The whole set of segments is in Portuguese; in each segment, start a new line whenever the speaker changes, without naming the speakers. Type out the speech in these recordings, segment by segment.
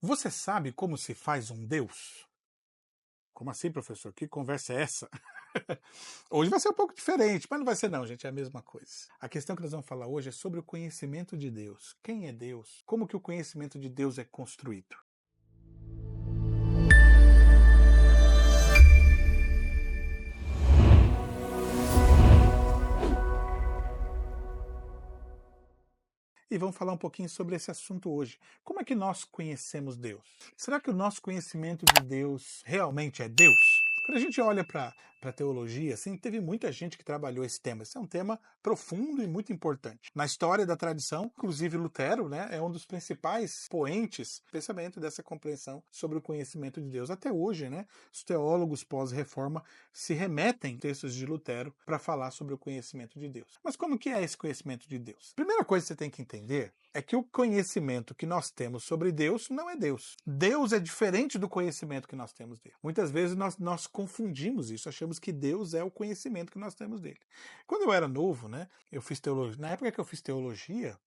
Você sabe como se faz um Deus? Como assim, professor? Que conversa é essa? Hoje vai ser um pouco diferente, mas não vai ser não, gente, é a mesma coisa. A questão que nós vamos falar hoje é sobre o conhecimento de Deus. Quem é Deus? Como que o conhecimento de Deus é construído? E vamos falar um pouquinho sobre esse assunto hoje. Como é que nós conhecemos Deus? Será que o nosso conhecimento de Deus realmente é Deus? Quando a gente olha para a teologia, assim, teve muita gente que trabalhou esse tema. Esse é um tema profundo e muito importante. Na história da tradição, inclusive Lutero, né, é um dos principais poentes, pensamento dessa compreensão sobre o conhecimento de Deus. Até hoje, né, os teólogos pós-reforma se remetem a textos de Lutero para falar sobre o conhecimento de Deus. Mas como que é esse conhecimento de Deus? Primeira coisa que você tem que entender é que o conhecimento que nós temos sobre Deus não é Deus. Deus é diferente do conhecimento que nós temos dele. Muitas vezes nós confundimos isso, achamos que Deus é o conhecimento que nós temos dele. Quando eu era novo, né, eu fiz teologia. Na época que eu fiz teologia,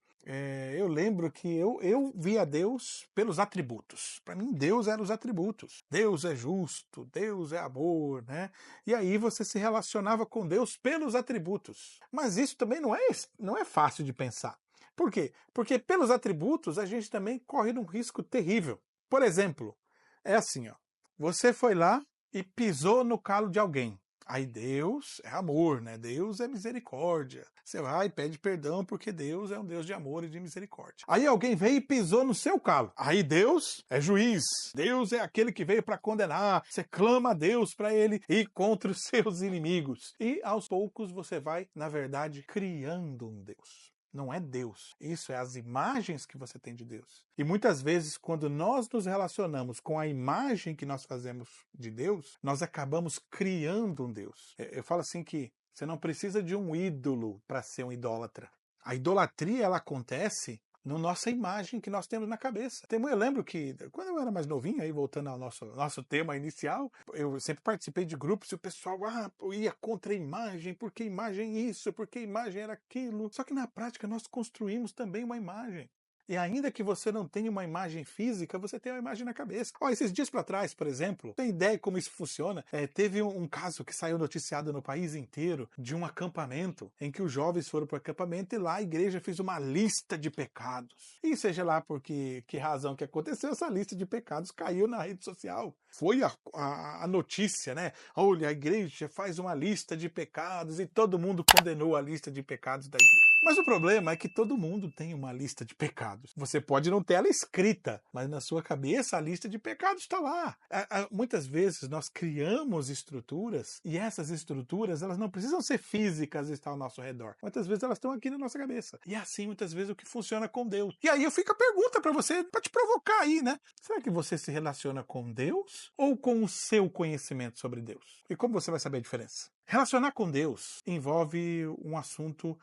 eu lembro que eu via Deus pelos atributos. Para mim, Deus era os atributos. Deus é justo, Deus é amor, né? E aí você se relacionava com Deus pelos atributos. Mas isso também não é fácil de pensar. Por quê? Porque pelos atributos a gente também corre um risco terrível. Por exemplo, é assim, ó. Você foi lá e pisou no calo de alguém. Aí Deus é amor, né? Deus é misericórdia. Você vai e pede perdão porque Deus é um Deus de amor e de misericórdia. Aí alguém veio e pisou no seu calo. Aí Deus é juiz. Deus é aquele que veio para condenar. Você clama a Deus para ele ir contra os seus inimigos. E aos poucos você vai, na verdade, criando um Deus. Não é Deus. Isso é as imagens que você tem de Deus. E muitas vezes, quando nós nos relacionamos com a imagem que nós fazemos de Deus, nós acabamos criando um Deus. Eu falo assim que você não precisa de um ídolo para ser um idólatra. A idolatria, ela acontece na nossa imagem que nós temos na cabeça. Eu lembro que, quando eu era mais novinho, aí voltando ao nosso tema inicial, eu sempre participei de grupos e o pessoal ia contra a imagem, porque imagem isso, porque imagem era aquilo. Só que na prática nós construímos também uma imagem. E ainda que você não tenha uma imagem física, você tem uma imagem na cabeça. Esses dias para trás, por exemplo, tem ideia como isso funciona? Teve um caso que saiu noticiado no país inteiro de um acampamento em que os jovens foram para o acampamento e lá a igreja fez uma lista de pecados. E seja lá por que razão que aconteceu, essa lista de pecados caiu na rede social. Foi a notícia, né? Olha, a igreja faz uma lista de pecados e todo mundo condenou a lista de pecados da igreja. Mas o problema é que todo mundo tem uma lista de pecados. Você pode não ter ela escrita, mas na sua cabeça a lista de pecados está lá. Muitas vezes nós criamos estruturas e essas estruturas elas não precisam ser físicas e estar ao nosso redor. Muitas vezes elas estão aqui na nossa cabeça. E é assim muitas vezes o que funciona com Deus. E aí eu fico a pergunta para você, para te provocar aí, né? Será que você se relaciona com Deus ou com o seu conhecimento sobre Deus? E como você vai saber a diferença? Relacionar com Deus envolve um assunto,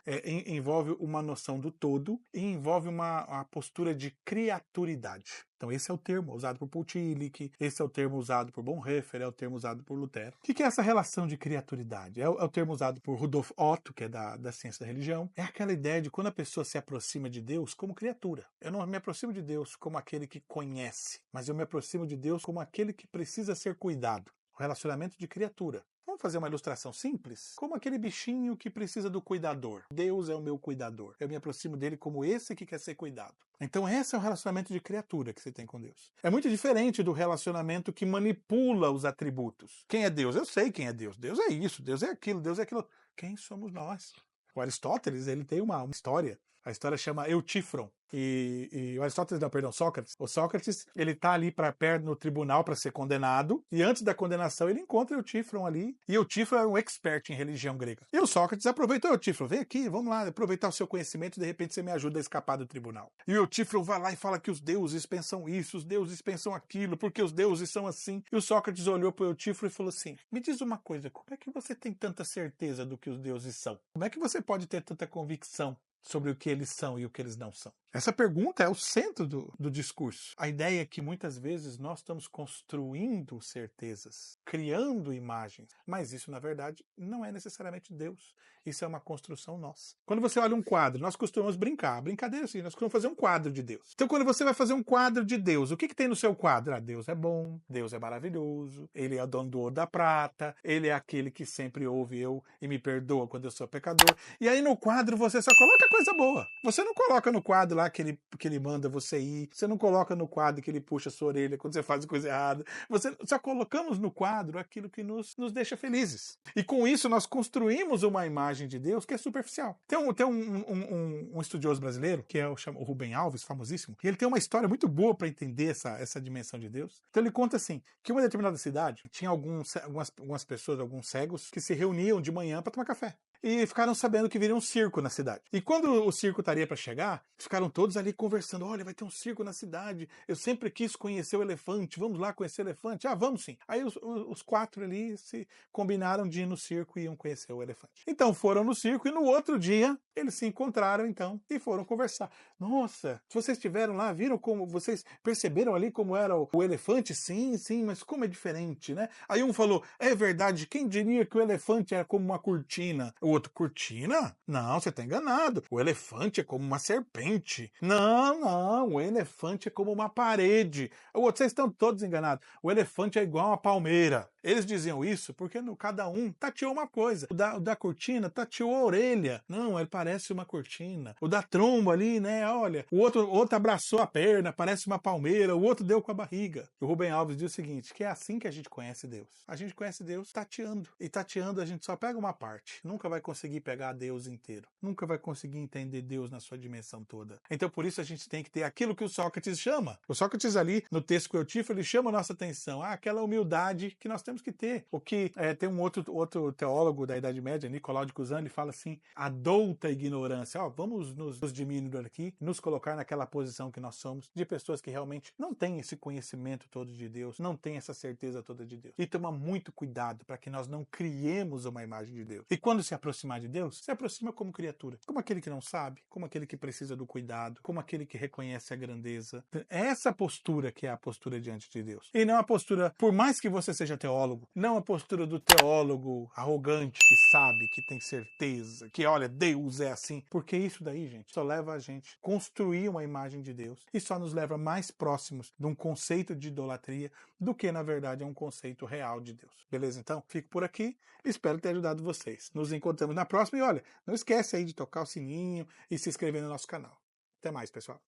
envolve uma noção do todo e envolve uma postura de criaturidade. Então esse é o termo usado por Paul Tillich, esse é o termo usado por Bonhoeffer, é o termo usado por Lutero. O que é essa relação de criaturidade? É o termo usado por Rudolf Otto, que é da ciência da religião. É aquela ideia de quando a pessoa se aproxima de Deus como criatura. Eu não me aproximo de Deus como aquele que conhece, mas eu me aproximo de Deus como aquele que precisa ser cuidado. O relacionamento de criatura. Vamos fazer uma ilustração simples? Como aquele bichinho que precisa do cuidador. Deus é o meu cuidador. Eu me aproximo dele como esse que quer ser cuidado. Então esse é o relacionamento de criatura que você tem com Deus. É muito diferente do relacionamento que manipula os atributos. Quem é Deus? Eu sei quem é Deus. Deus é isso, Deus é aquilo, Deus é aquilo. Quem somos nós? O Aristóteles, ele tem uma história. A história chama Eutífron. E o Aristóteles, não, perdão, Sócrates. O Sócrates, ele tá ali perto no tribunal para ser condenado, e antes da condenação ele encontra Eutífron ali, e Eutífron é um expert em religião grega. E o Sócrates aproveitou Eutífron, vem aqui, vamos lá, aproveitar o seu conhecimento e de repente você me ajuda a escapar do tribunal. E o Eutífron vai lá e fala que os deuses pensam isso, os deuses pensam aquilo, porque os deuses são assim. E o Sócrates olhou para o Eutífron e falou assim, me diz uma coisa, como é que você tem tanta certeza do que os deuses são? Como é que você pode ter tanta convicção sobre o que eles são e o que eles não são? Essa pergunta é o centro do discurso. A ideia é que muitas vezes nós estamos construindo certezas, criando imagens, mas isso, na verdade, não é necessariamente Deus. Isso é uma construção nossa. Quando você olha um quadro, nós costumamos brincar. Brincadeira assim, nós costumamos fazer um quadro de Deus. Então, quando você vai fazer um quadro de Deus, o que tem no seu quadro? Ah, Deus é bom, Deus é maravilhoso, Ele é o dono do ouro da prata, Ele é aquele que sempre ouve eu e me perdoa quando eu sou pecador. E aí no quadro você só coloca coisa boa. Você não coloca no quadro lá que ele manda você ir, você não coloca no quadro que ele puxa a sua orelha quando você faz coisa errada. Você só colocamos no quadro aquilo que nos deixa felizes. E com isso nós construímos uma imagem de Deus que é superficial. Tem um estudioso brasileiro, que é o Rubem Alves, famosíssimo, e ele tem uma história muito boa para entender essa dimensão de Deus. Então ele conta assim, que uma determinada cidade tinha algumas pessoas, alguns cegos, que se reuniam de manhã para tomar café. E ficaram sabendo que viria um circo na cidade. E quando o circo estaria para chegar, ficaram todos ali conversando. Olha, vai ter um circo na cidade. Eu sempre quis conhecer o elefante. Vamos lá conhecer o elefante? Ah, vamos sim. Aí os quatro ali se combinaram de ir no circo e iam conhecer o elefante. Então foram no circo e no outro dia eles se encontraram então e foram conversar. Nossa, vocês estiveram lá, viram como, vocês perceberam ali como era o elefante? Sim, sim, mas como é diferente, né? Aí um falou, é verdade, quem diria que o elefante era como uma cortina? O outro, cortina? Não, você tá enganado. O elefante é como uma serpente. Não, não, o elefante é como uma parede. O outro, vocês estão todos enganados. O elefante é igual uma palmeira. Eles diziam isso porque cada um tateou uma coisa. O da cortina tateou a orelha. Não, ele parece uma cortina. O da tromba ali, né? Olha, o outro abraçou a perna, parece uma palmeira. O outro deu com a barriga. O Rubem Alves diz o seguinte, que é assim que a gente conhece Deus. A gente conhece Deus tateando. E tateando a gente só pega uma parte. Nunca vai conseguir pegar Deus inteiro. Nunca vai conseguir entender Deus na sua dimensão toda. Então por isso a gente tem que ter aquilo que o Sócrates chama. O Sócrates ali, no texto Eutífilo, ele chama a nossa atenção. Aquela humildade que nós temos que ter. O que tem um outro teólogo da Idade Média, Nicolau de Cusan, ele fala assim, a douta ignorância. Vamos nos diminuir aqui, nos colocar naquela posição que nós somos, de pessoas que realmente não têm esse conhecimento todo de Deus, não têm essa certeza toda de Deus. E toma muito cuidado para que nós não criemos uma imagem de Deus. E quando se aproximar de Deus, se aproxima como criatura, como aquele que não sabe, como aquele que precisa do cuidado, como aquele que reconhece a grandeza. Essa postura que é a postura diante de Deus. E não a postura, por mais que você seja teólogo, não a postura do teólogo arrogante que sabe, que tem certeza, que olha, Deus é assim. Porque isso daí, gente, só leva a gente a construir uma imagem de Deus e só nos leva mais próximos de um conceito de idolatria do que, na verdade, é um conceito real de Deus. Beleza? Então, fico por aqui. Espero ter ajudado vocês. Nos encontramos na próxima e olha, não esquece aí de tocar o sininho e se inscrever no nosso canal. Até mais, pessoal.